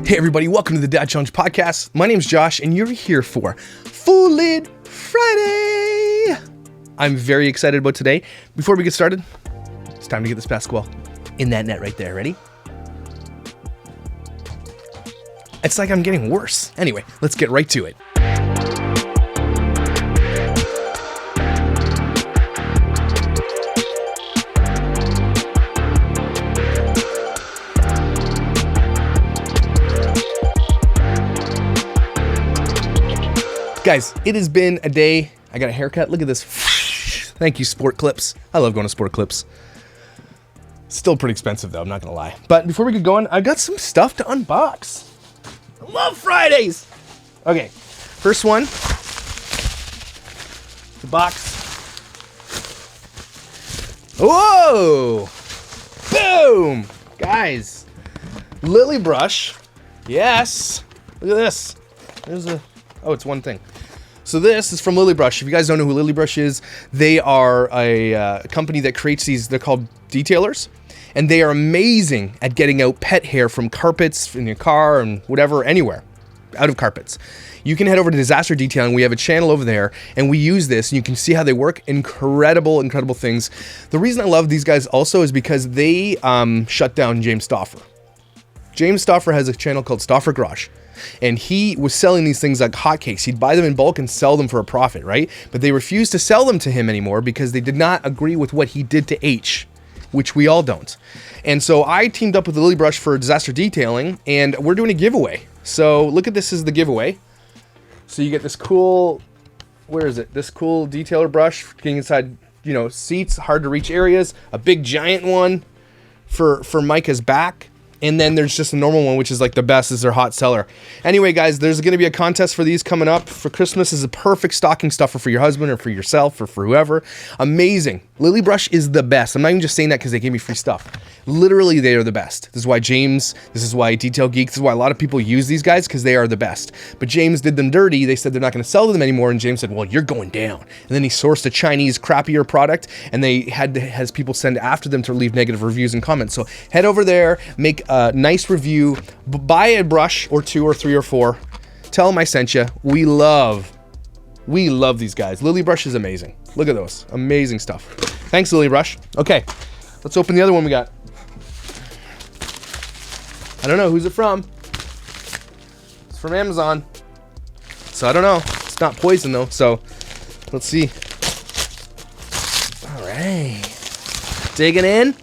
Hey everybody, welcome to the Dad Challenge Podcast. My name's Josh and you're here for Full Lid Friday. I'm very excited about today. Before we get started, it's time to get this basketball in that net right there. Ready? It's like I'm getting worse. Anyway, let's get right to it. Guys, it has been a day. I got a haircut. Look at this. Thank you, Sport Clips. I love going to Sport Clips. Still pretty expensive, though. I'm not going to lie. But before we get going, I got some stuff to unbox. I love Fridays. Okay, first one. The box. Whoa! Boom! Guys, Lily Brush. Yes. Look at this. There's a... Oh, it's one thing. So this is from Lily Brush. If you guys don't know who Lily Brush is, they are a company that creates these. They're called detailers, and they are amazing at getting out pet hair from carpets in your car and whatever, anywhere, out of carpets. You can head over to Disaster Detailing. We have a channel over there, and we use this, and you can see how they work. Incredible, incredible things. The reason I love these guys also is because they shut down James Stauffer. James Stauffer has a channel called Stauffer Garage. And he was selling these things like hotcakes. He'd buy them in bulk and sell them for a profit, right? But they refused to sell them to him anymore because they did not agree with what he did to H, which we all don't. And so I teamed up with Lily Brush for Disaster Detailing, and we're doing a giveaway. So look at this as the giveaway. So you get this cool, where is it? This cool detailer brush getting inside, you know, seats, hard to reach areas, a big giant one for Myka's back. And then there's just a normal one, which is like the best, is their hot seller. Anyway, guys, there's going to be a contest for these coming up for Christmas. Is a perfect stocking stuffer for your husband or for yourself or for whoever. Amazing. Lily Brush is the best. I'm not even just saying that because they gave me free stuff. Literally, they are the best. This is why James, this is why Detail Geek, this is why a lot of people use these guys, because they are the best. But James did them dirty. They said they're not going to sell them anymore. And James said, well, you're going down. And then he sourced a Chinese crappier product, and they has people send after them to leave negative reviews and comments. So head over there, make a nice review, buy a brush or two or three or four. Tell them I sent you. We love these guys. Lily Brush is amazing. Look at those. Amazing stuff. Thanks, Lily Brush. Okay, let's open the other one we got. I don't know. Who's it from? It's from Amazon. So I don't know. It's not poison, though. So let's see. All right. Digging in.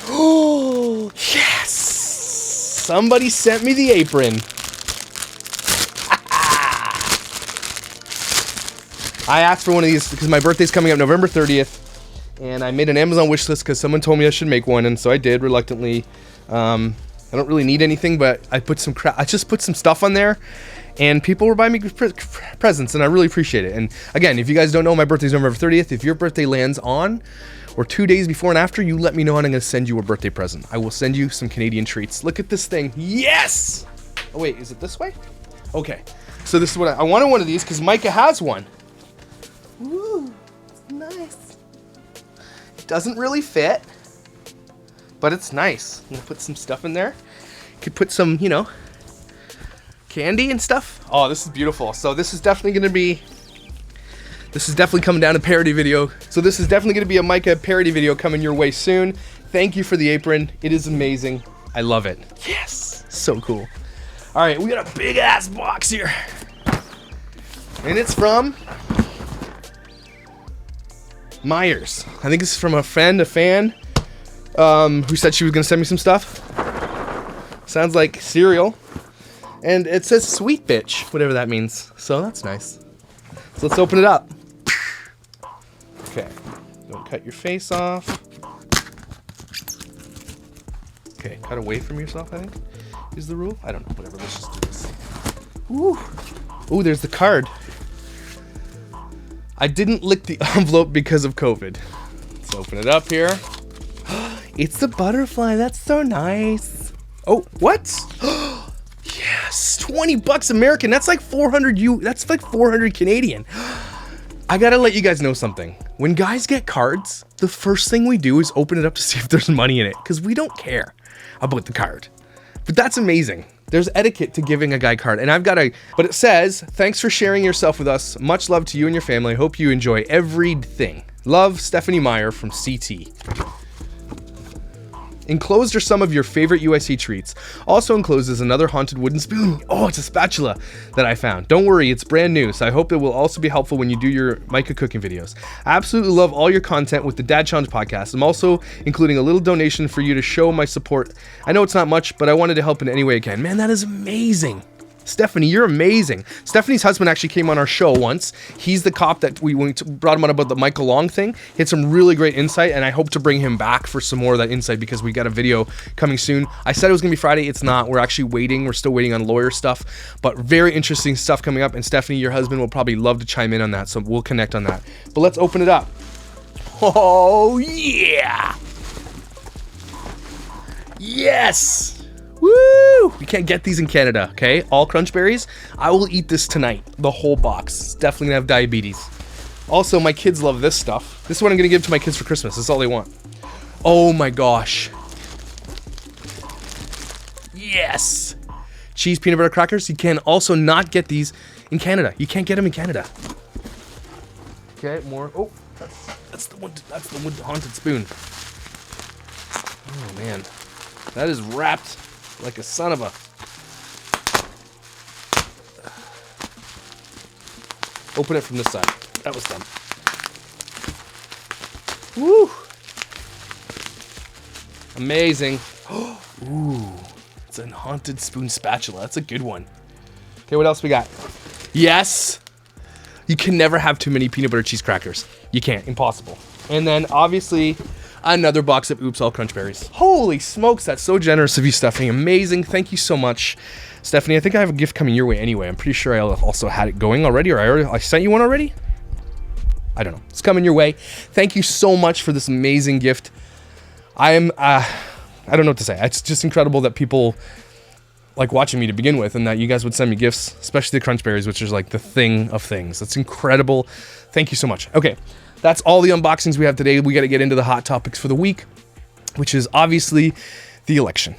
Oh, yes. Somebody sent me the apron. I asked for one of these because my birthday's coming up November 30th, and I made an Amazon wish list because someone told me I should make one, and so I did reluctantly. I don't really need anything, but I put some I just put some stuff on there, and people were buying me presents, and I really appreciate it. And again, if you guys don't know, my birthday's November 30th. If your birthday lands on or 2 days before and after, you let me know and I'm going to send you a birthday present. I will send you some Canadian treats. Look at this thing. Yes! Oh, wait, is it this way? Okay. So this is what I wanted one of these because Myka has one. Ooh, it's nice. It doesn't really fit, but it's nice. I'm going to put some stuff in there. Could put some, you know, candy and stuff. Oh, this is beautiful. So this is definitely going to be... This is definitely coming down a parody video. So this is definitely going to be a Myka parody video coming your way soon. Thank you for the apron. It is amazing. I love it. Yes. So cool. All right, we got a big ass box here. And it's from Myers. I think this is from a fan, who said she was going to send me some stuff. Sounds like cereal. And it says sweet bitch, whatever that means. So that's nice. So let's open it up. Okay, don't cut your face off. Okay, cut away from yourself, I think, is the rule. I don't know, whatever, let's just do this. Ooh, ooh, there's the card. I didn't lick the envelope because of COVID. Let's open it up here. It's the butterfly, that's so nice. Oh, what? Yes, 20 bucks American. That's like 400 that's like 400 Canadian. I gotta let you guys know something. When guys get cards, the first thing we do is open it up to see if there's money in it, because we don't care about the card. But that's amazing. There's etiquette to giving a guy a card, and I've got but it says, thanks for sharing yourself with us. Much love to you and your family. Hope you enjoy everything. Love, Stephanie Meyer from CT. Enclosed are some of your favorite USC treats. Also enclosed is another haunted wooden spoon. Oh, it's a spatula that I found. Don't worry, it's brand new, so I hope it will also be helpful when you do your Myka cooking videos. I absolutely love all your content with the Dad Challenge podcast. I'm also including a little donation for you to show my support. I know it's not much, but I wanted to help in any way I can. Man, that is amazing. Stephanie, you're amazing. Stephanie's husband actually came on our show once. He's the cop that when we brought him on about the Michael Long thing. He had some really great insight, and I hope to bring him back for some more of that insight because we got a video coming soon. I said it was going to be Friday. It's not. We're actually waiting. We're still waiting on lawyer stuff, but very interesting stuff coming up, and Stephanie, your husband, will probably love to chime in on that, so we'll connect on that. But let's open it up. Oh, yeah. Yes. Woo! You can't get these in Canada, okay? All crunch berries. I will eat this tonight. The whole box. It's definitely gonna have diabetes. Also, my kids love this stuff. This is what I'm gonna give to my kids for Christmas. That's all they want. Oh my gosh. Yes! Cheese peanut butter crackers. You can also not get these in Canada. You can't get them in Canada. Okay, more. Oh, that's the one. That's the wood haunted spoon. Oh man, that is wrapped like a son of a. Open it from this side. That was dumb. Woo! Amazing. Ooh, it's a haunted spoon spatula. That's a good one. Okay, what else we got? Yes! You can never have too many peanut butter cheese crackers. You can't. Impossible. And then, obviously, another box of Oops All Crunch Berries. Holy smokes, that's so generous of you, Stephanie. Amazing. Thank you so much, Stephanie. I think I have a gift coming your way anyway. I'm pretty sure I also had it going already, or I sent you one already? I don't know. It's coming your way. Thank you so much for this amazing gift. I don't know what to say. It's just incredible that people like watching me to begin with, and that you guys would send me gifts, especially the Crunch Berries, which is like the thing of things. That's incredible. Thank you so much. Okay. That's all the unboxings we have today. We got to get into the hot topics for the week, which is obviously the election.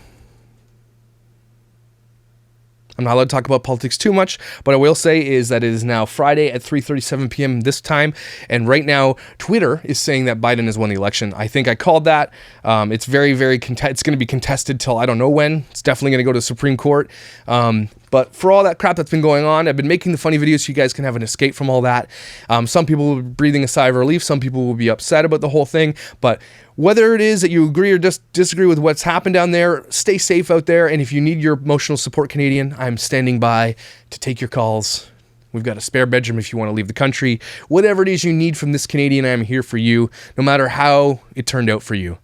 I'm not allowed to talk about politics too much, but I will say is that it is now Friday at 3:37 p.m. this time, and right now Twitter is saying that Biden has won the election. I think I called that. It's very, very it's going to be contested till I don't know when. It's definitely going to go to the Supreme Court. But for all that crap that's been going on, I've been making the funny videos so you guys can have an escape from all that. Some people will be breathing a sigh of relief. Some people will be upset about the whole thing. But whether it is that you agree or just disagree with what's happened down there, stay safe out there. And if you need your emotional support, Canadian, I'm standing by to take your calls. We've got a spare bedroom if you want to leave the country. Whatever it is you need from this Canadian, I'm here for you, no matter how it turned out for you.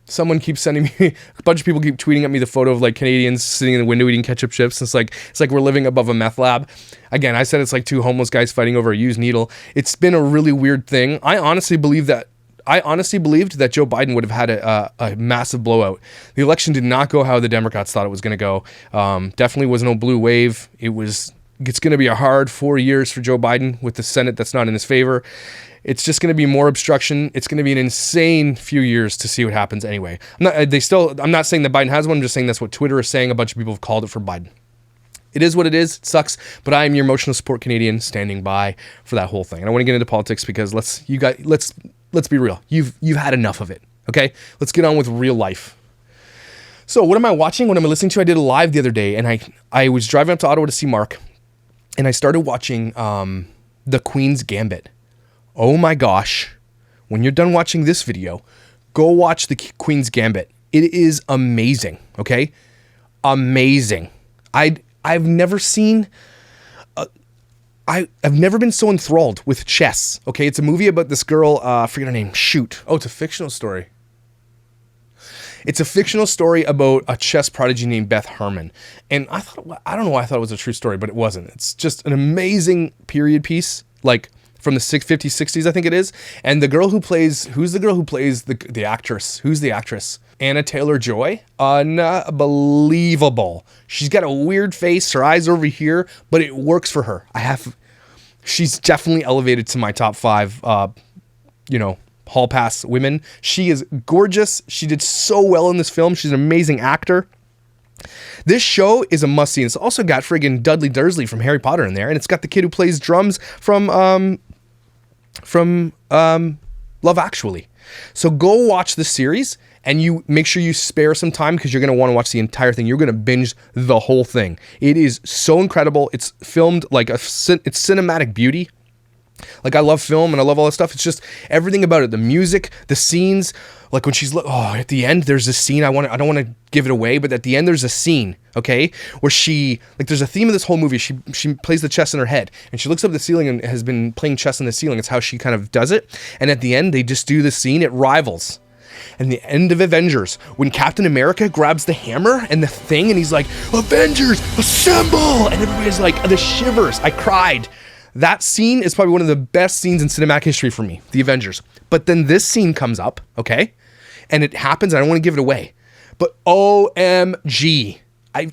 Someone keeps sending me, a bunch of people keep tweeting at me the photo of like Canadians sitting in the window eating ketchup chips. It's like we're living above a meth lab. Again, I said it's like two homeless guys fighting over a used needle. It's been a really weird thing. I honestly believed that Joe Biden would have had a massive blowout. The election did not go how the Democrats thought it was going to go. Definitely was no blue wave. It's going to be a hard 4 years for Joe Biden with the Senate that's not in his favor. It's just going to be more obstruction. It's going to be an insane few years to see what happens anyway. I'm not saying that Biden has one. I'm just saying that's what Twitter is saying. A bunch of people have called it for Biden. It is what it is. It sucks, but I am your emotional support Canadian standing by for that whole thing. And I want to get into politics because let's be real. You've had enough of it. Okay? Let's get on with real life. So what am I watching? What am I listening to? I did a live the other day, and I was driving up to Ottawa to see Mark, and I started watching The Queen's Gambit. Oh my gosh. When you're done watching this video, go watch The Queen's Gambit. It is amazing, okay? Amazing. I've never seen... I've never been so enthralled with chess, okay? It's a movie about this girl, I forget her name, shoot. Oh, it's a fictional story. It's a fictional story about a chess prodigy named Beth Harmon. And I don't know why I thought it was a true story, but it wasn't. It's just an amazing period piece, like from the 50s, 60s, I think it is. And the girl who plays, who's the girl who plays the actress? Who's the actress? Anna Taylor-Joy. Unbelievable. She's got a weird face, her eyes over here, but it works for her. She's definitely elevated to my top 5, hall pass women. She is gorgeous. She did so well in this film. She's an amazing actor. This show is a must-see. It's also got friggin' Dudley Dursley from Harry Potter in there, and it's got the kid who plays drums from Love Actually. So go watch the series, and you make sure you spare some time because you're going to want to watch the entire thing. You're going to binge the whole thing. It is so incredible. It's filmed like it's cinematic beauty. Like, I love film and I love all this stuff. It's just everything about it. The music, the scenes, like when she's at the end, there's a scene. I don't want to give it away, but at the end there's a scene, okay, where there's a theme of this whole movie. She plays the chess in her head, and she looks up at the ceiling and has been playing chess in the ceiling. It's how she kind of does it. And at the end, they just do the scene. It rivals. And the end of Avengers, when Captain America grabs the hammer and the thing, and he's like, "Avengers, assemble!" And everybody's like, the shivers. I cried. That scene is probably one of the best scenes in cinematic history for me, the Avengers. But then this scene comes up, okay? And it happens, I don't want to give it away. But OMG,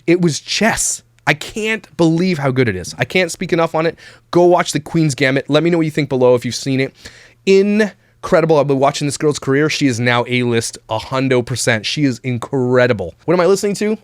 it was chess. I can't believe how good it is. I can't speak enough on it. Go watch The Queen's Gambit. Let me know what you think below if you've seen it. Incredible. I've been watching this girl's career. She is now A-list 100%. She is incredible. What am I listening to?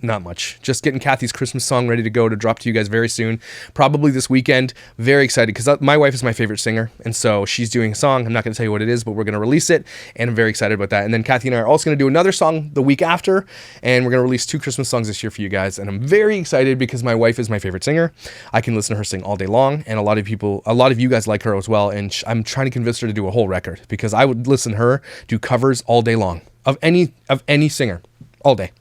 Not much. Just getting Kathy's Christmas song ready to go to drop to you guys very soon. Probably this weekend. Very excited because my wife is my favorite singer. And so she's doing a song. I'm not going to tell you what it is, but we're going to release it. And I'm very excited about that. And then Kathy and I are also going to do another song the week after. And we're going to release 2 Christmas songs this year for you guys. And I'm very excited because my wife is my favorite singer. I can listen to her sing all day long. And a lot of you guys like her as well. And I'm trying to convince her to do a whole record because I would listen to her do covers all day long of any singer all day.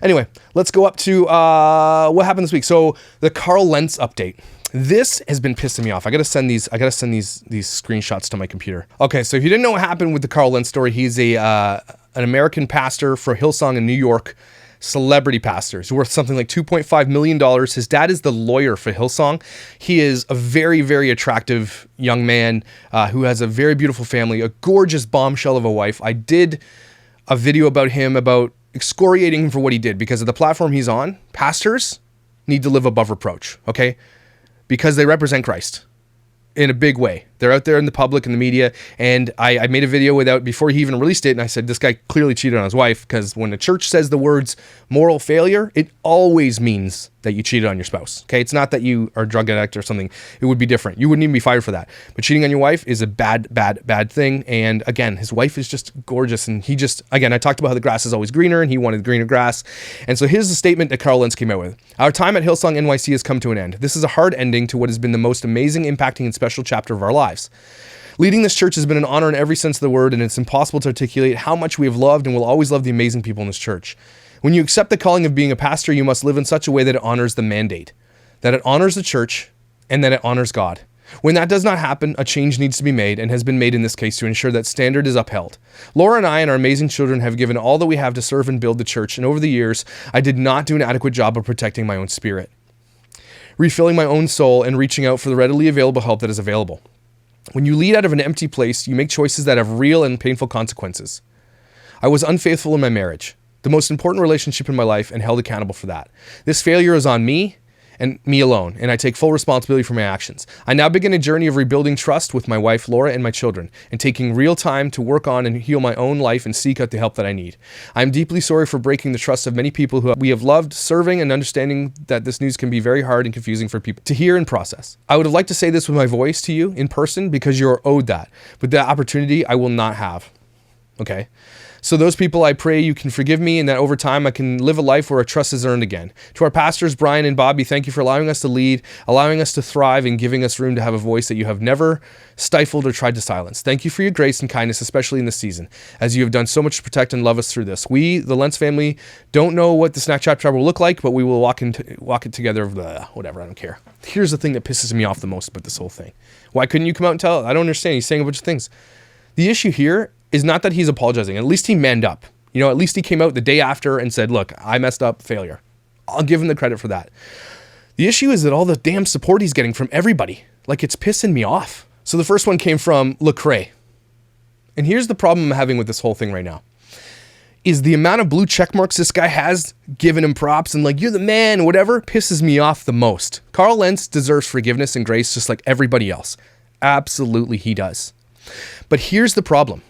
Anyway, let's go up to what happened this week. So the Carl Lentz update. This has been pissing me off. I gotta send these screenshots to my computer. Okay, so if you didn't know what happened with the Carl Lentz story, he's an American pastor for Hillsong in New York, celebrity pastor. He's worth something like $2.5 million. His dad is the lawyer for Hillsong. He is a very, very attractive young man who has a very beautiful family, a gorgeous bombshell of a wife. I did a video about him, about excoriating him for what he did, because of the platform he's on, pastors need to live above reproach, okay? Because they represent Christ in a big way. They're out there in the public and the media, and I made a video before he even released it, and I said, this guy clearly cheated on his wife, because when the church says the words moral failure, it always means that you cheated on your spouse, okay? It's not that you are a drug addict or something. It would be different. You wouldn't even be fired for that. But cheating on your wife is a bad, bad, bad thing, and again, his wife is just gorgeous, and I talked about how the grass is always greener, and he wanted greener grass, and so here's the statement that Carl Lentz came out with. Our time at Hillsong NYC has come to an end. This is a hard ending to what has been the most amazing, impacting, and special chapter of our lives. Leading this church has been an honor in every sense of the word, and it's impossible to articulate how much we have loved and will always love the amazing people in this church. When you accept the calling of being a pastor, you must live in such a way that it honors the mandate, that it honors the church, and that it honors God. When that does not happen, a change needs to be made, and has been made in this case to ensure that standard is upheld. Laura and I and our amazing children have given all that we have to serve and build the church, and over the years, I did not do an adequate job of protecting my own spirit, refilling my own soul, and reaching out for the readily available help that is available. When you lead out of an empty place, you make choices that have real and painful consequences. I was unfaithful in my marriage, the most important relationship in my life, and held accountable for that. This failure is on me and me alone, and I take full responsibility for my actions. I now begin a journey of rebuilding trust with my wife, Laura, and my children, and taking real time to work on and heal my own life and seek out the help that I need. I am deeply sorry for breaking the trust of many people who we have loved, serving and understanding that this news can be very hard and confusing for people to hear and process. I would have liked to say this with my voice to you in person because you are owed that, but that opportunity I will not have. Okay? So those people, I pray you can forgive me, and that over time I can live a life where our trust is earned again. To our pastors, Brian and Bobby, thank you for allowing us to lead, allowing us to thrive, and giving us room to have a voice that you have never stifled or tried to silence. Thank you for your grace and kindness, especially in this season, as you have done so much to protect and love us through this. We, the Lentz family, don't know what the Snack Trap will look like, but we will walk it together. Whatever, I don't care. Here's the thing that pisses me off the most about this whole thing. Why couldn't you come out and tell it? I don't understand. He's saying a bunch of things. The issue here is not that he's apologizing. At least he manned up. At least he came out the day after and said, look, I messed up, failure. I'll give him the credit for that. The issue is that all the damn support he's getting from everybody, it's pissing me off. So the first one came from Lecrae. And here's the problem I'm having with this whole thing right now, is the amount of blue check marks this guy has, giving him props and you're the man, whatever, pisses me off the most. Carl Lentz deserves forgiveness and grace just like everybody else. Absolutely he does. But here's the problem.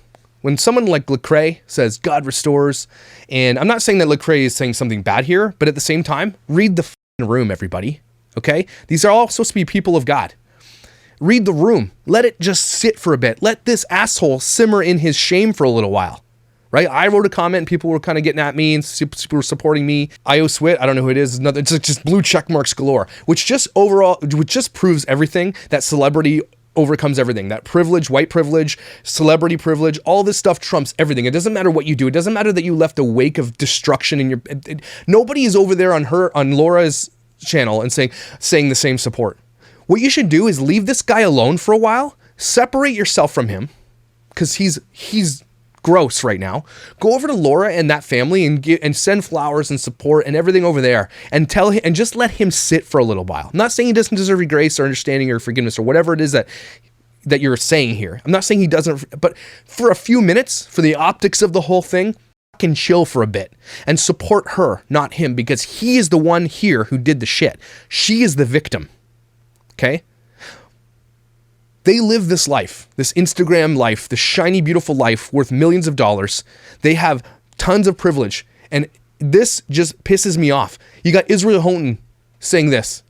When someone like Lecrae says God restores, and I'm not saying that Lecrae is saying something bad here, but at the same time, read the room, everybody. Okay? These are all supposed to be people of God. Read the room. Let it just sit for a bit. Let this asshole simmer in his shame for a little while. Right? I wrote a comment and people were kind of getting at me and people were supporting me. IO Swit, I don't know who it is. It's just blue check marks galore, which just proves everything, that celebrity overcomes everything. That privilege, white privilege, celebrity privilege, all this stuff trumps everything. It doesn't matter what you do. It doesn't matter that you left a wake of destruction in your... Nobody is over there on Laura's channel and saying the same support. What you should do is leave this guy alone for a while, separate yourself from him, because he's gross right now. Go over to Laura and that family and send flowers and support and everything over there, and tell him, and just let him sit for a little while. I'm not saying he doesn't deserve your grace or understanding or forgiveness or whatever it is that you're saying here. I'm not saying he doesn't, but for a few minutes, for the optics of the whole thing, can chill for a bit and support her, not him, because he is the one here who did the shit. She is the victim. Okay? They live this life, this Instagram life, this shiny, beautiful life worth millions of dollars. They have tons of privilege. And this just pisses me off. You got Israel Houghton saying this.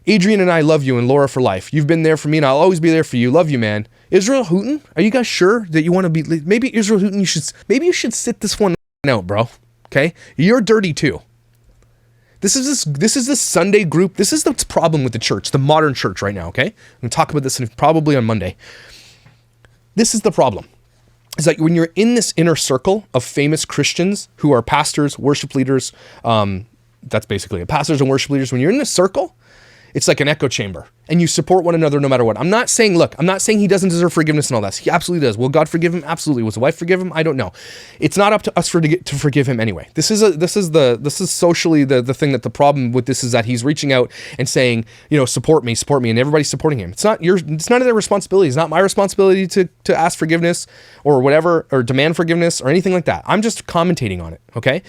Adrian and I love you and Laura for life. You've been there for me and I'll always be there for you. Love you, man. Israel Houghton, are you guys sure that you want to be... Maybe Israel Houghton, you should sit this one out, bro. Okay? You're dirty too. This is this Sunday group. This is the problem with the church, the modern church right now, okay? I'm going to talk about this probably on Monday. This is the problem. Is that when you're in this inner circle of famous Christians who are pastors, worship leaders, that's basically it, pastors and worship leaders, when you're in this circle, it's like an echo chamber, and you support one another no matter what. I'm not saying he doesn't deserve forgiveness and all that. He absolutely does. Will God forgive him? Absolutely. Was the wife forgive him? I don't know. It's not up to us to forgive him anyway. This is socially the thing, that the problem with this is that he's reaching out and saying, support me, and everybody's supporting him. It's none of their responsibility. It's not my responsibility to ask forgiveness or whatever, or demand forgiveness or anything like that. I'm just commentating on it. Okay.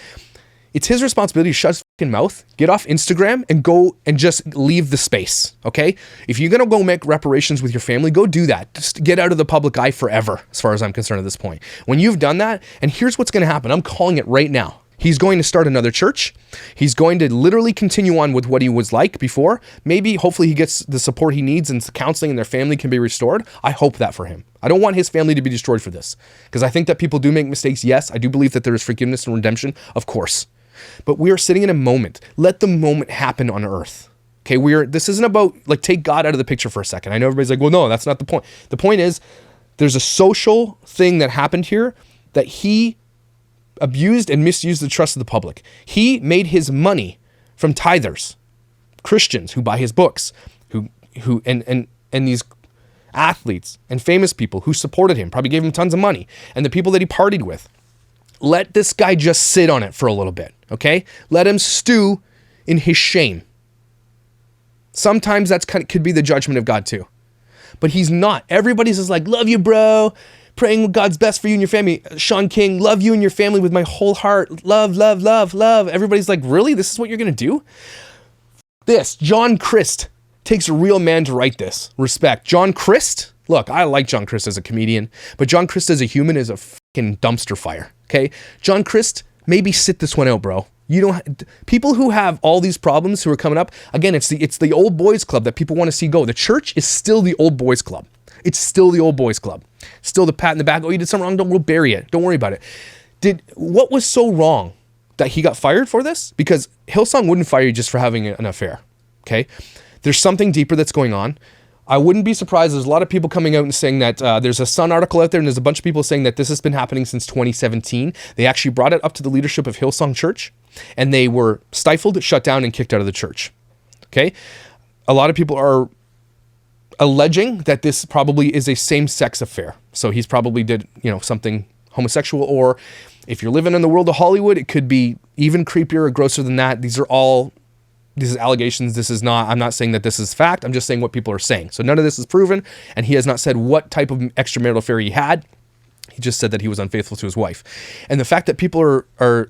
It's his responsibility to shut his fucking mouth, get off Instagram, and go and just leave the space, okay? If you're going to go make reparations with your family, go do that. Just get out of the public eye forever, as far as I'm concerned at this point. When you've done that, and here's what's going to happen. I'm calling it right now. He's going to start another church. He's going to literally continue on with what he was like before. Maybe, hopefully, he gets the support he needs and counseling and their family can be restored. I hope that for him. I don't want his family to be destroyed for this, because I think that people do make mistakes. Yes, I do believe that there is forgiveness and redemption, of course. But we are sitting in a moment. Let the moment happen on earth. Okay, this isn't about, take God out of the picture for a second. I know everybody's like, well, no, that's not the point. The point is, there's a social thing that happened here, that he abused and misused the trust of the public. He made his money from tithers, Christians who buy his books, and these athletes and famous people who supported him, probably gave him tons of money, and the people that he partied with. Let this guy just sit on it for a little bit, okay? Let him stew in his shame. Sometimes could be the judgment of God too. But he's not. Everybody's just like, love you, bro. Praying God's best for you and your family. Sean King, love you and your family with my whole heart. Love, love, love, love. Everybody's like, really? This is what you're going to do? John Crist takes a real man to write this. Respect. John Crist? Look, I like John Crist as a comedian, but John Crist as a human is a fucking dumpster fire. Okay, John Crist, maybe sit this one out, bro. People who have all these problems who are coming up, again, it's the old boys club that people want to see go. The church is still the old boys club. It's still the old boys club. Still the pat in the back. Oh, you did something wrong. We'll bury it. Don't worry about it. What was so wrong that he got fired for this? Because Hillsong wouldn't fire you just for having an affair. Okay, there's something deeper that's going on. I wouldn't be surprised. There's a lot of people coming out and saying that there's a Sun article out there, and there's a bunch of people saying that this has been happening since 2017. They actually brought it up to the leadership of Hillsong Church, and they were stifled, shut down, and kicked out of the church. Okay? A lot of people are alleging that this probably is a same-sex affair. So he's probably did, something homosexual, or if you're living in the world of Hollywood, it could be even creepier or grosser than that. These is allegations. This is not, I'm not saying that this is fact. I'm just saying what people are saying. So none of this is proven, and he has not said what type of extramarital affair he had. He just said that he was unfaithful to his wife. And the fact that people are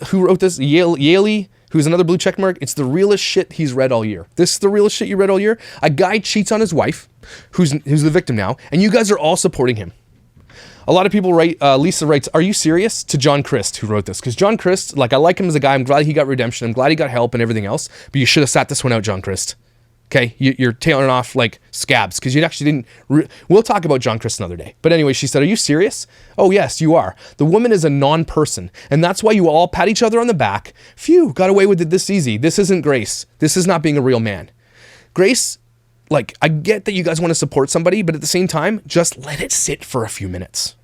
who wrote this? Yaley, who's another blue check mark. It's the realest shit he's read all year. This is the realest shit you read all year. A guy cheats on his wife, who's the victim now, and you guys are all supporting him. A lot of people write, Lisa writes, are you serious? To John Christ, who wrote this. Because John Christ, like, I like him as a guy. I'm glad he got redemption. I'm glad he got help and everything else. But you should have sat this one out, John Christ. Okay? You're tailing off like scabs. Because you actually didn't... We'll talk about John Christ another day. But anyway, she said, are you serious? Oh, yes, you are. The woman is a non-person. And that's why you all pat each other on the back. Phew, got away with it this easy. This isn't grace. This is not being a real man. Grace... Like, I get that you guys want to support somebody, but at the same time, just let it sit for a few minutes,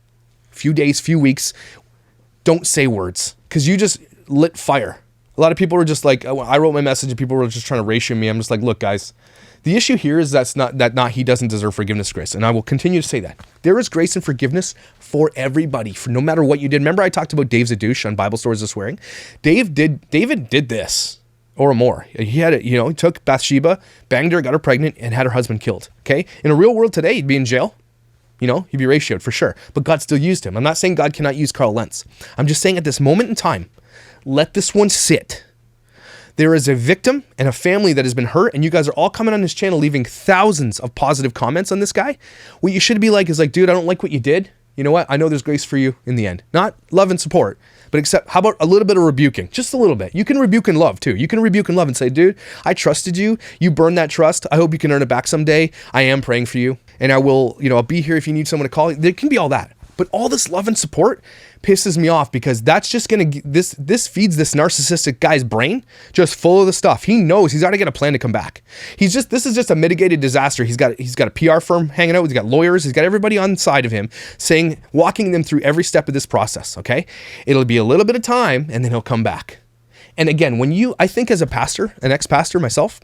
few days, few weeks. Don't say words, because you just lit fire. A lot of people were just like, I wrote my message and people were just trying to ratio me. I'm just like, look, guys, the issue here is that he doesn't deserve forgiveness, grace. And I will continue to say that. There is grace and forgiveness for everybody, for no matter what you did. Remember I talked about Dave's a douche on Bible Stories of Swearing? David did this. Or more. He had it, he took Bathsheba, banged her, got her pregnant, and had her husband killed. Okay? In a real world today, he'd be in jail. He'd be ratioed for sure. But God still used him. I'm not saying God cannot use Carl Lentz. I'm just saying at this moment in time, let this one sit. There is a victim and a family that has been hurt, and you guys are all coming on this channel leaving thousands of positive comments on this guy. What you should be like is like, dude, I don't like what you did. You know what? I know there's grace for you in the end. Not love and support, but how about a little bit of rebuking? Just a little bit. You can rebuke and love too. You can rebuke and love and say, dude, I trusted you. You burned that trust. I hope you can earn it back someday. I am praying for you. And I will, I'll be here if you need someone to call. There can be all that. But all this love and support pisses me off because that's just going to, this feeds this narcissistic guy's brain just full of the stuff. He knows he's got to get a plan to come back. This is just a mitigated disaster. He's got a PR firm hanging out. He's got lawyers. He's got everybody on side of him walking them through every step of this process. Okay. It'll be a little bit of time and then he'll come back. And again, I think as a pastor, an ex-pastor myself,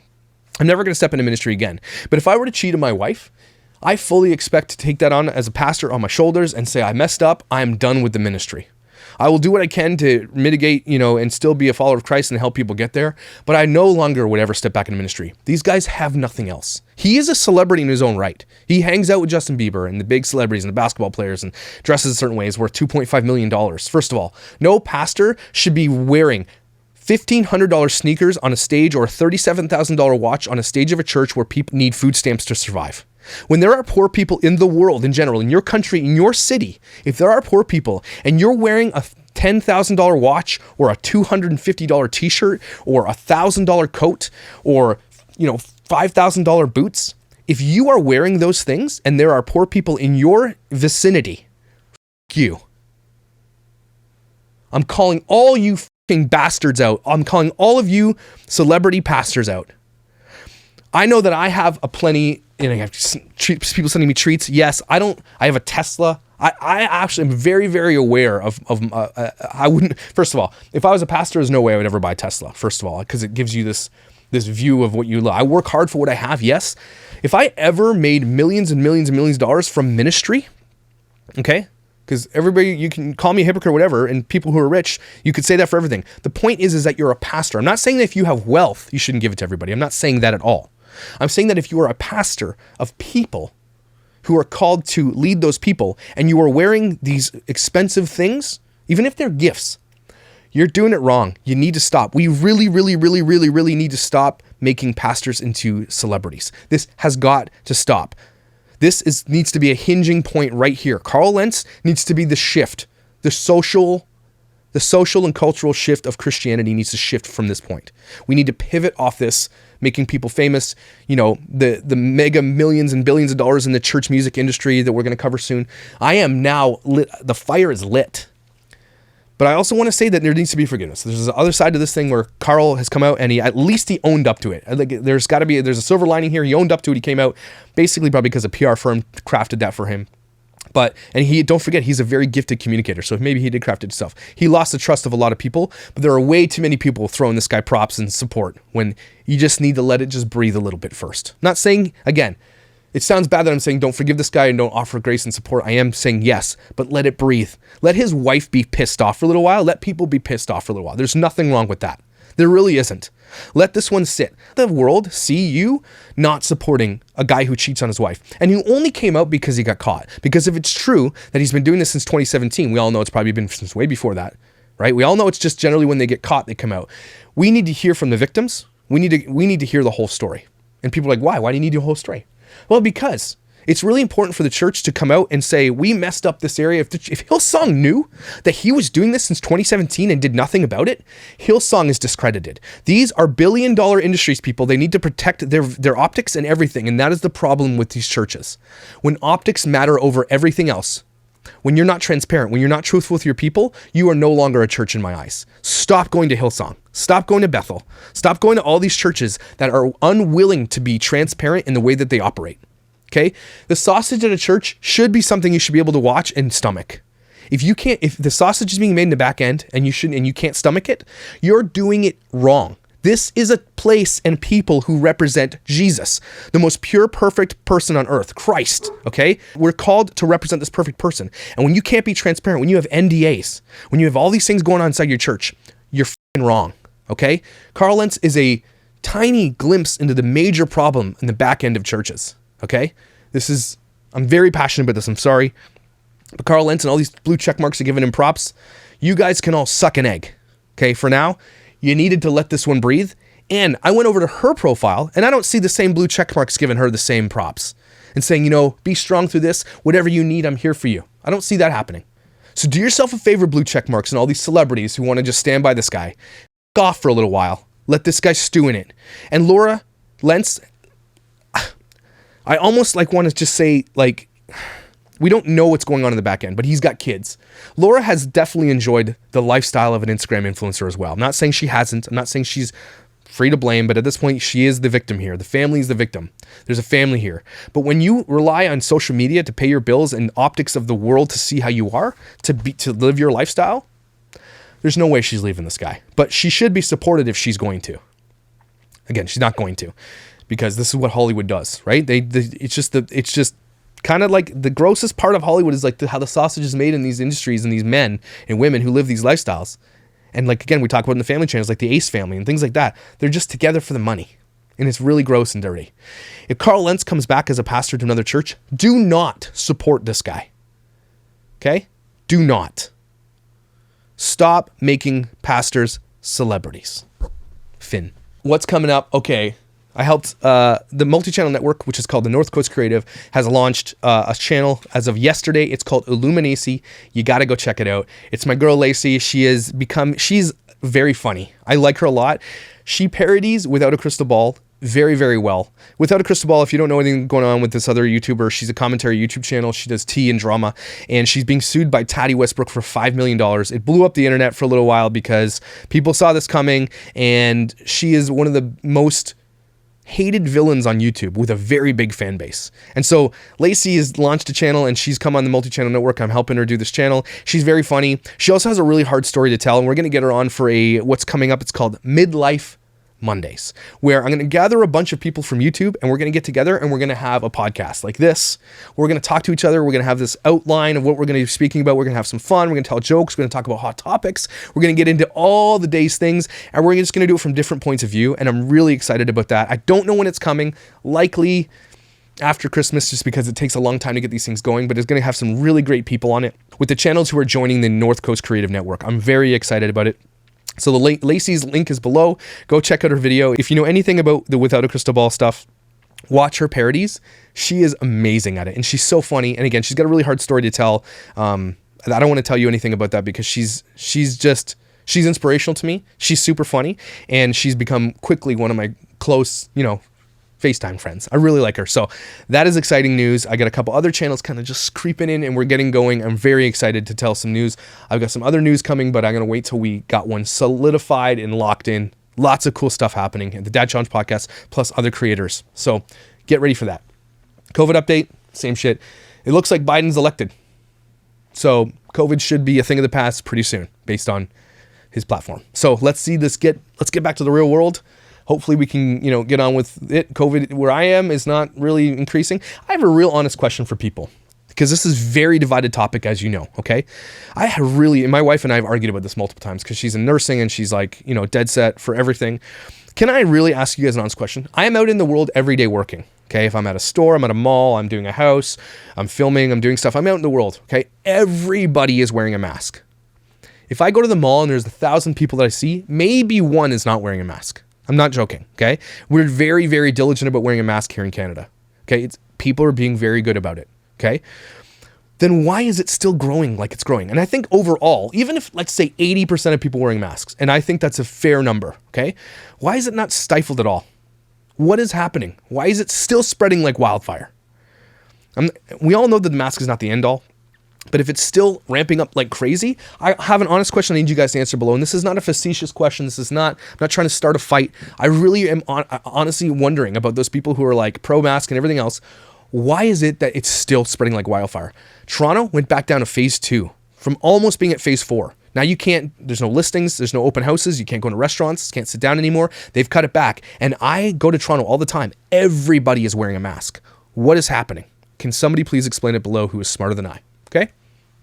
I'm never going to step into ministry again. But if I were to cheat on my wife, I fully expect to take that on as a pastor on my shoulders and say, I messed up. I'm done with the ministry. I will do what I can to mitigate, and still be a follower of Christ and help people get there. But I no longer would ever step back into ministry. These guys have nothing else. He is a celebrity in his own right. He hangs out with Justin Bieber and the big celebrities and the basketball players and dresses a certain way. Is worth $2.5 million. First of all, no pastor should be wearing $1,500 sneakers on a stage or a $37,000 watch on a stage of a church where people need food stamps to survive. When there are poor people in the world in general, in your country, in your city, if there are poor people and you're wearing a $10,000 watch or a $250 t-shirt or a $1,000 coat or, $5,000 boots, if you are wearing those things and there are poor people in your vicinity, you. I'm calling all you fucking bastards out. I'm calling all of you celebrity pastors out. I know that I have a plenty, I have people sending me treats. Yes, I have a Tesla. I actually am very, very aware of I wouldn't, first of all, if I was a pastor, there's no way I would ever buy a Tesla, first of all, because it gives you this view of what you love. I work hard for what I have, yes. If I ever made millions and millions and millions of dollars from ministry, okay, because everybody, you can call me a hypocrite or whatever, and people who are rich, you could say that for everything. The point is that you're a pastor. I'm not saying that if you have wealth, you shouldn't give it to everybody. I'm not saying that at all. I'm saying that if you are a pastor of people who are called to lead those people and you are wearing these expensive things, even if they're gifts, you're doing it wrong. You need to stop. We really, really, really, really, really need to stop making pastors into celebrities. This has got to stop. This needs to be a hinging point right here. Carl Lentz needs to be the shift. The social and cultural shift of Christianity needs to shift from this point. We need to pivot off this, making people famous, the mega millions and billions of dollars in the church music industry that we're going to cover soon. I am now lit. The fire is lit. But I also want to say that there needs to be forgiveness. There's the other side of this thing where Carl has come out and he owned up to it. There's a silver lining here. He owned up to it. He came out basically probably because a PR firm crafted that for him. Don't forget, he's a very gifted communicator. So maybe he did craft it himself. He lost the trust of a lot of people, but there are way too many people throwing this guy props and support when you just need to let it just breathe a little bit first. Not saying, again, it sounds bad that I'm saying don't forgive this guy and don't offer grace and support. I am saying yes, but let it breathe. Let his wife be pissed off for a little while. Let people be pissed off for a little while. There's nothing wrong with that. There really isn't. Let this one sit. The world see you not supporting a guy who cheats on his wife and who only came out because he got caught. Because if it's true that he's been doing this since 2017, we all know it's probably been since way before that, right? We all know it's just generally when they get caught, they come out. We need to hear from the victims. We need to hear the whole story. And people are like, why? Why do you need the whole story? Well, because It's really important for the church to come out and say, we messed up this area. If Hillsong knew that he was doing this since 2017 and did nothing about it, Hillsong is discredited. These are billion-dollar industries, people. They need to protect their optics and everything, and that is the problem with these churches. When optics matter over everything else, when you're not transparent, when you're not truthful with your people, you are no longer a church in my eyes. Stop going to Hillsong. Stop going to Bethel. Stop going to all these churches that are unwilling to be transparent in the way that they operate. Okay? The sausage at a church should be something you should be able to watch and stomach. If the sausage is being made in the back end and you can't stomach it, you're doing it wrong. This is a place and people who represent Jesus, the most pure, perfect person on earth, Christ, okay? We're called to represent this perfect person. And when you can't be transparent, when you have NDAs, when you have all these things going on inside your church, you're f***ing wrong, okay? Carl Lentz is a tiny glimpse into the major problem in the back end of churches, okay? I'm very passionate about this, I'm sorry. But Carl Lentz and all these blue check marks are giving him props. You guys can all suck an egg, okay? For now, you needed to let this one breathe. And I went over to her profile and I don't see the same blue check marks giving her the same props and saying, be strong through this. Whatever you need, I'm here for you. I don't see that happening. So do yourself a favor, blue check marks and all these celebrities who want to just stand by this guy. F*** off for a little while. Let this guy stew in it. And Laura Lentz, I almost want to just say we don't know what's going on in the back end, but he's got kids. Laura has definitely enjoyed the lifestyle of an Instagram influencer as well. I'm not saying she hasn't. I'm not saying she's free to blame, but at this point, she is the victim here. The family is the victim. There's a family here. But when you rely on social media to pay your bills and optics of the world to see how you are, to live your lifestyle, there's no way she's leaving this guy. But she should be supported if she's going to. Again, she's not going to, because this is what Hollywood does, right? It's just kind of like the grossest part of Hollywood is how the sausage is made in these industries and these men and women who live these lifestyles. And again, we talk about in the family channels, like the Ace family and things like that. They're just together for the money. And it's really gross and dirty. If Carl Lentz comes back as a pastor to another church, do not support this guy. Okay? Do not. Stop making pastors celebrities. Finn. What's coming up? Okay. I helped the multi-channel network, which is called the North Coast Creative, has launched a channel as of yesterday. It's called Illuminacy. You got to go check it out. It's my girl Lacey. She's very funny. I like her a lot. She parodies Without a Crystal Ball very, very well. Without a Crystal Ball, if you don't know anything going on with this other YouTuber, she's a commentary YouTube channel. She does tea and drama, and she's being sued by Taddy Westbrook for $5 million. It blew up the internet for a little while because people saw this coming, and she is one of the most hated villains on YouTube with a very big fan base. And so Lacey has launched a channel and she's come on the multi-channel network. I'm helping her do this channel. She's very funny. She also has a really hard story to tell, and we're going to get her on for what's coming up. It's called Midlife Mondays, where I'm going to gather a bunch of people from YouTube and we're going to get together and we're going to have a podcast like this. We're going to talk to each other. We're going to have this outline of what we're going to be speaking about. We're going to have some fun. We're going to tell jokes. We're going to talk about hot topics. We're going to get into all the day's things, and we're just going to do it from different points of view. And I'm really excited about that. I don't know when it's coming. Likely after Christmas, just because it takes a long time to get these things going, but it's going to have some really great people on it with the channels who are joining the North Coast Creative Network. I'm very excited about it. So the Lacey's link is below. Go check out her video. If you know anything about the Without a Crystal Ball stuff, watch her parodies. She is amazing at it, and she's so funny. And again, she's got a really hard story to tell. I don't want to tell you anything about that because she's inspirational to me. She's super funny, and she's become quickly one of my close, FaceTime friends. I really like her. So that is exciting news. I got a couple other channels kind of just creeping in and we're getting going. I'm very excited to tell some news. I've got some other news coming, but I'm going to wait till we got one solidified and locked in. Lots of cool stuff happening at the Dad Challenge podcast, plus other creators. So get ready for that. COVID update, same shit. It looks like Biden's elected. So COVID should be a thing of the past pretty soon based on his platform. So let's get back to the real world. Hopefully we can, get on with it. COVID, where I am, is not really increasing. I have a real honest question for people, because this is a very divided topic, as you know, okay? And my wife and I have argued about this multiple times because she's in nursing and she's dead set for everything. Can I really ask you guys an honest question? I am out in the world every day working, okay? If I'm at a store, I'm at a mall, I'm doing a house, I'm filming, I'm doing stuff. I'm out in the world, okay? Everybody is wearing a mask. If I go to the mall and there's 1,000 people that I see, maybe one is not wearing a mask. I'm not joking, okay? We're very, very diligent about wearing a mask here in Canada, okay? People are being very good about it, okay? Then why is it still growing like it's growing? And I think overall, even if, let's say, 80% of people wearing masks, and I think that's a fair number, okay? Why is it not stifled at all? What is happening? Why is it still spreading like wildfire? We all know that the mask is not the end all, but if it's still ramping up like crazy, I have an honest question I need you guys to answer below. And this is not a facetious question. I'm not trying to start a fight. I really am honestly wondering about those people who are like pro-mask and everything else. Why is it that it's still spreading like wildfire? Toronto went back down to phase 2 from almost being at phase 4. Now you can't, there's no listings, there's no open houses, you can't go to restaurants, can't sit down anymore. They've cut it back. And I go to Toronto all the time. Everybody is wearing a mask. What is happening? Can somebody please explain it below who is smarter than I? Okay?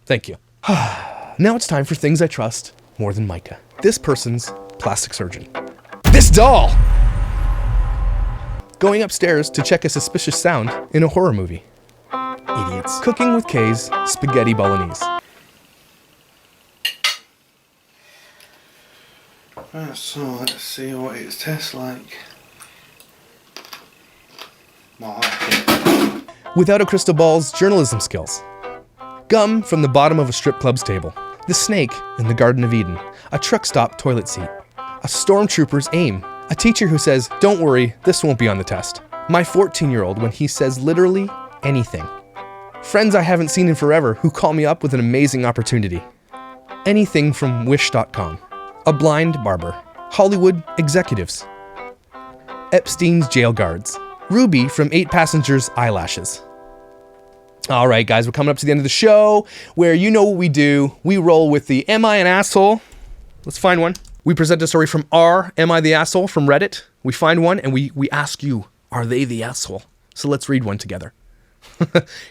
Thank you. Now it's time for things I trust more than Myka. This person's plastic surgeon. This doll! Going upstairs to check a suspicious sound in a horror movie. Idiots. Cooking with K's spaghetti bolognese. Right, so let's see what it tastes like. Without a crystal ball's journalism skills. Gum from the bottom of a strip club's table. The snake in the Garden of Eden. A truck stop toilet seat. A stormtrooper's aim. A teacher who says, "Don't worry, this won't be on the test." My 14-year-old when he says literally anything. Friends I haven't seen in forever who call me up with an amazing opportunity. Anything from Wish.com. A blind barber. Hollywood executives. Epstein's jail guards. Ruby from 8 Passengers Eyelashes. All right, guys, we're coming up to the end of the show where you know what we do. We roll with the Am I an Asshole? Let's find one. We present a story from Am I the Asshole from Reddit. We find one and we ask you, are they the asshole? So let's read one together.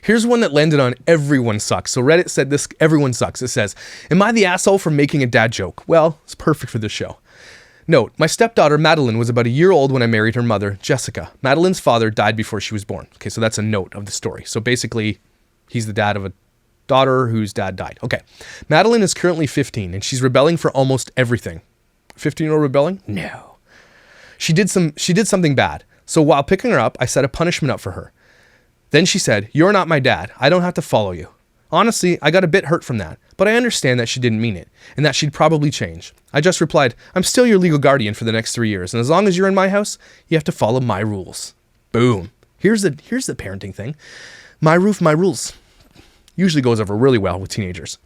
Here's one that landed on everyone sucks. So Reddit said this, everyone sucks. It says, am I the asshole for making a dad joke? Well, it's perfect for this show. Note, my stepdaughter Madeline was about a year old when I married her mother, Jessica. Madeline's father died before she was born. Okay, so that's a note of the story. So basically, he's the dad of a daughter whose dad died. Okay, Madeline is currently 15 and she's rebelling for almost everything. 15-year-old rebelling? No. She did something bad. So while picking her up, I set a punishment up for her. Then she said, "You're not my dad. I don't have to follow you." Honestly, I got a bit hurt from that, but I understand that she didn't mean it, and that she'd probably change. I just replied, "I'm still your legal guardian for the next 3 years, and as long as you're in my house, you have to follow my rules." Boom. Here's the parenting thing. My roof, my rules. Usually goes over really well with teenagers.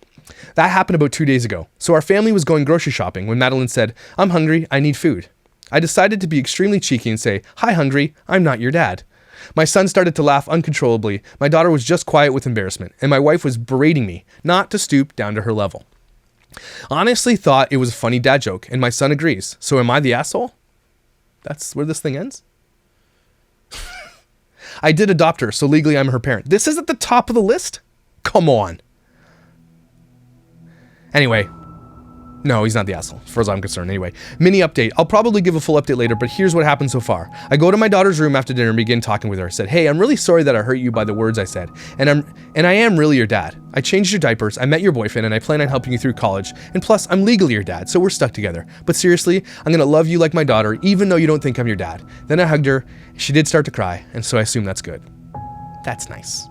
That happened about 2 days ago. So our family was going grocery shopping when Madeline said, "I'm hungry, I need food." I decided to be extremely cheeky and say, "Hi, hungry, I'm not your dad." My son started to laugh uncontrollably. My daughter was just quiet with embarrassment, and my wife was berating me not to stoop down to her level. Honestly thought it was a funny dad joke, and my son agrees. So am I the asshole? That's where this thing ends? I did adopt her, so legally I'm her parent. This is at the top of the list? Come on. Anyway. No, he's not the asshole, as far as I'm concerned. Anyway, mini update. I'll probably give a full update later, but here's what happened so far. I go to my daughter's room after dinner and begin talking with her. I said, "Hey, I'm really sorry that I hurt you by the words I said, and I am really your dad. I changed your diapers, I met your boyfriend, and I plan on helping you through college. And plus, I'm legally your dad, so we're stuck together. But seriously, I'm gonna love you like my daughter, even though you don't think I'm your dad." Then I hugged her. She did start to cry, and so I assume that's good. That's nice.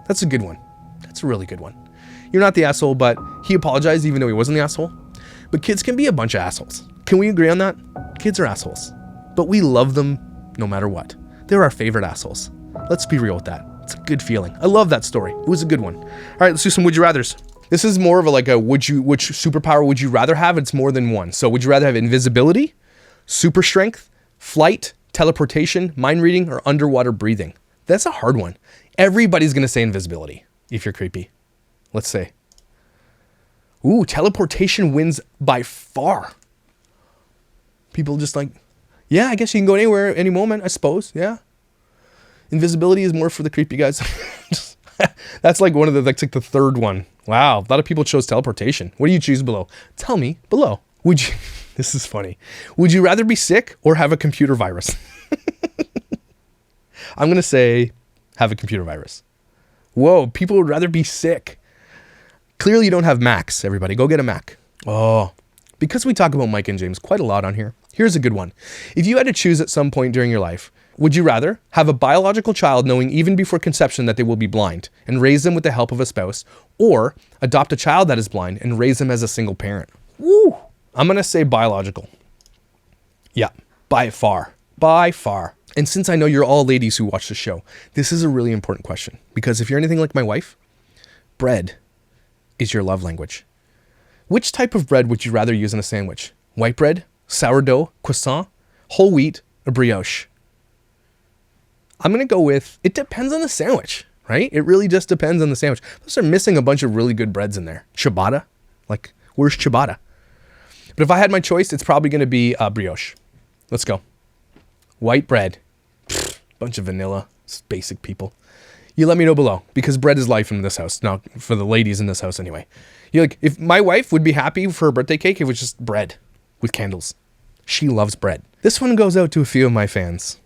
That's a good one. That's a really good one. You're not the asshole, but he apologized even though he wasn't the asshole. But kids can be a bunch of assholes. Can we agree on that? Kids are assholes. But we love them no matter what. They're our favorite assholes. Let's be real with that. It's a good feeling. I love that story. It was a good one. All right, let's do some would you rathers. This is more of which superpower would you rather have? It's more than one. So would you rather have invisibility, super strength, flight, teleportation, mind reading, or underwater breathing? That's a hard one. Everybody's going to say invisibility if you're creepy. Let's say. Ooh, teleportation wins by far. People just like, yeah, I guess you can go anywhere, any moment, I suppose. Yeah. Invisibility is more for the creepy guys. That's like that's like the third one. Wow. A lot of people chose teleportation. What do you choose below? Tell me below. This is funny. Would you rather be sick or have a computer virus? I'm going to say have a computer virus. Whoa. People would rather be sick. Clearly you don't have Macs, everybody. Go get a Mac. Oh, because we talk about Mike and James quite a lot on here. Here's a good one. If you had to choose at some point during your life Would you rather have a biological child knowing even before conception that they will be blind and raise them with the help of a spouse, or adopt a child that is blind and raise them as a single parent? Woo! I'm going to say biological. Yeah, by far. By far. And since I know you're all ladies who watch the show, this is a really important question. Because if you're anything like my wife, bread is your love language. Which type of bread would you rather use in a sandwich? White bread, sourdough, croissant, whole wheat, or brioche? I'm going to go with, it depends on the sandwich, right? It really just depends on the sandwich. Those are missing a bunch of really good breads in there. Ciabatta? Like, where's ciabatta? But if I had my choice, it's probably going to be brioche. Let's go. White bread. Pfft, bunch of vanilla. It's basic people. You let me know below, because bread is life in this house. Now, for the ladies in this house anyway. You're like, if my wife would be happy for her birthday cake, it was just bread with candles. She loves bread. This one goes out to a few of my fans.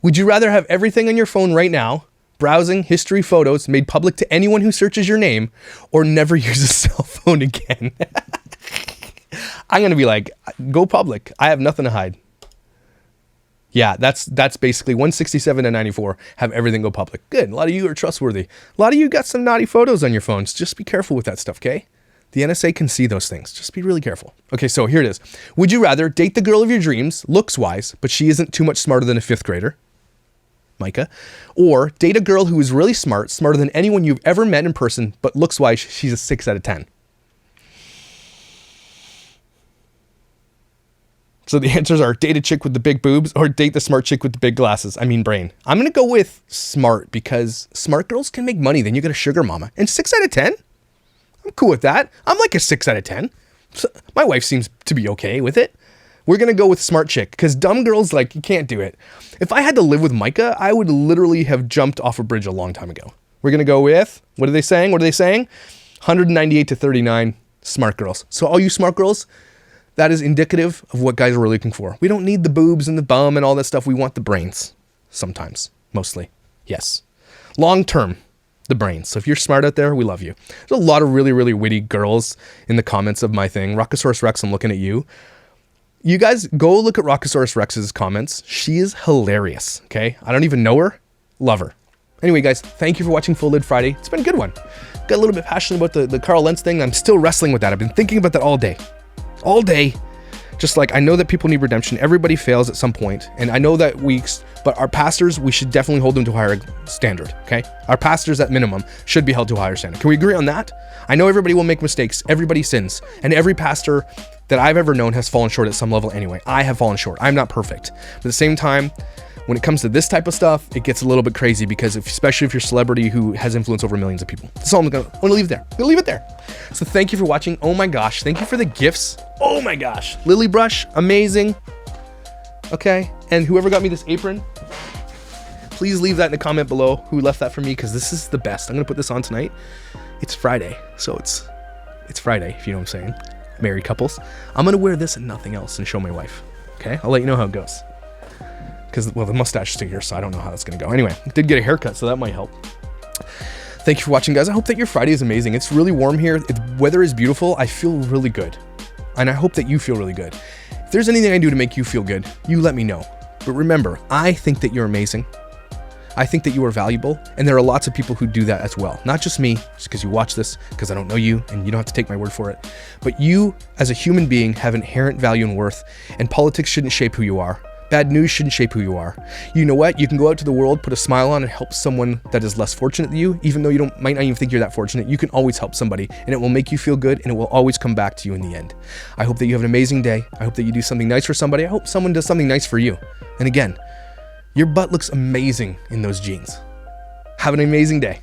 Would you rather have everything on your phone right now, browsing, history, photos, made public to anyone who searches your name, or never use a cell phone again? I'm going to be like, go public. I have nothing to hide. Yeah, that's basically 167 to 94. Have everything go public. Good. A lot of you are trustworthy. A lot of you got some naughty photos on your phones. Just be careful with that stuff, okay? The NSA can see those things. Just be really careful. Okay, so here it is. Would you rather date the girl of your dreams, looks-wise, but she isn't too much smarter than a 5th grader, Myka, or date a girl who is really smart, smarter than anyone you've ever met in person, but looks-wise, she's a 6 out of 10? So the answers are date a chick with the big boobs or date the smart chick with the big glasses. I mean brain. I'm going to go with smart because smart girls can make money. Then you get a sugar mama. And 6 out of 10? I'm cool with that. I'm like a 6 out of 10. So my wife seems to be okay with it. We're going to go with smart chick because dumb girls, like, you can't do it. If I had to live with Myka, I would literally have jumped off a bridge a long time ago. We're going to go with, what are they saying? 198 to 39 smart girls. So all you smart girls, that is indicative of what guys are looking for. We don't need the boobs and the bum and all that stuff. We want the brains. Sometimes. Mostly. Yes. Long term, the brains. So if you're smart out there, we love you. There's a lot of really, really witty girls in the comments of my thing. Rockosaurus Rex, I'm looking at you. You guys go look at Rockosaurus Rex's comments. She is hilarious. Okay? I don't even know her. Love her. Anyway, guys, thank you for watching Full Lid Friday. It's been a good one. Got a little bit passionate about the Carl Lentz thing. I'm still wrestling with that. I've been thinking about that all day. All day. Just like, I know that people need redemption. Everybody fails at some point. And I know that but our pastors, we should definitely hold them to a higher standard, okay? Our pastors, at minimum, should be held to a higher standard. Can we agree on that? I know everybody will make mistakes. Everybody sins. And every pastor that I've ever known has fallen short at some level anyway. I have fallen short. I'm not perfect. But at the same time, when it comes to this type of stuff, it gets a little bit crazy because especially if you're a celebrity who has influence over millions of people. That's all I'm gonna leave it there. I'm gonna leave it there. So thank you for watching. Oh my gosh. Thank you for the gifts. Oh my gosh. Lily Brush, amazing. Okay. And whoever got me this apron, please leave that in the comment below who left that for me, because this is the best. I'm gonna put this on tonight. It's Friday. So it's Friday, if you know what I'm saying. Married couples. I'm gonna wear this and nothing else and show my wife. Okay. I'll let you know how it goes. Because, well, the mustache is still here, so I don't know how that's going to go. Anyway, I did get a haircut, so that might help. Thank you for watching, guys. I hope that your Friday is amazing. It's really warm here. The weather is beautiful. I feel really good. And I hope that you feel really good. If there's anything I can do to make you feel good, you let me know. But remember, I think that you're amazing. I think that you are valuable. And there are lots of people who do that as well. Not just me, just because you watch this, because I don't know you, and you don't have to take my word for it. But you, as a human being, have inherent value and worth. And politics shouldn't shape who you are. Bad news shouldn't shape who you are. You know what? You can go out to the world, put a smile on, and help someone that is less fortunate than you, even though you might not even think you're that fortunate. You can always help somebody, and it will make you feel good, and it will always come back to you in the end. I hope that you have an amazing day. I hope that you do something nice for somebody. I hope someone does something nice for you. And again, your butt looks amazing in those jeans. Have an amazing day.